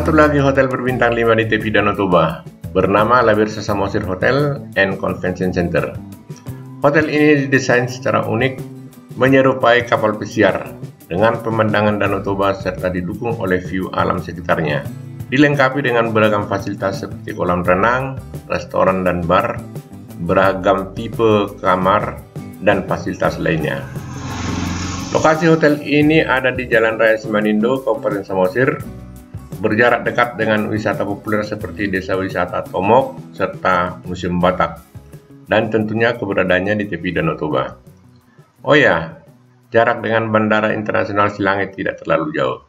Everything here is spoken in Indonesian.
Satu lagi hotel berbintang 5 di tepi Danau Toba, bernama Labersa Samosir Hotel and Convention Center. Hotel ini didesain secara unik, menyerupai kapal pesiar, dengan pemandangan Danau Toba serta didukung oleh view alam sekitarnya. Dilengkapi dengan beragam fasilitas seperti kolam renang, restoran dan bar, beragam tipe kamar, dan fasilitas lainnya. Lokasi hotel ini ada di Jalan Raya Simanindo, Kabupaten Samosir, berjarak dekat dengan wisata populer seperti Desa Wisata Tomok, serta Museum Batak, dan tentunya keberadaannya di tepi Danau Toba. Oh ya, jarak dengan Bandara International Silangit tidak terlalu jauh.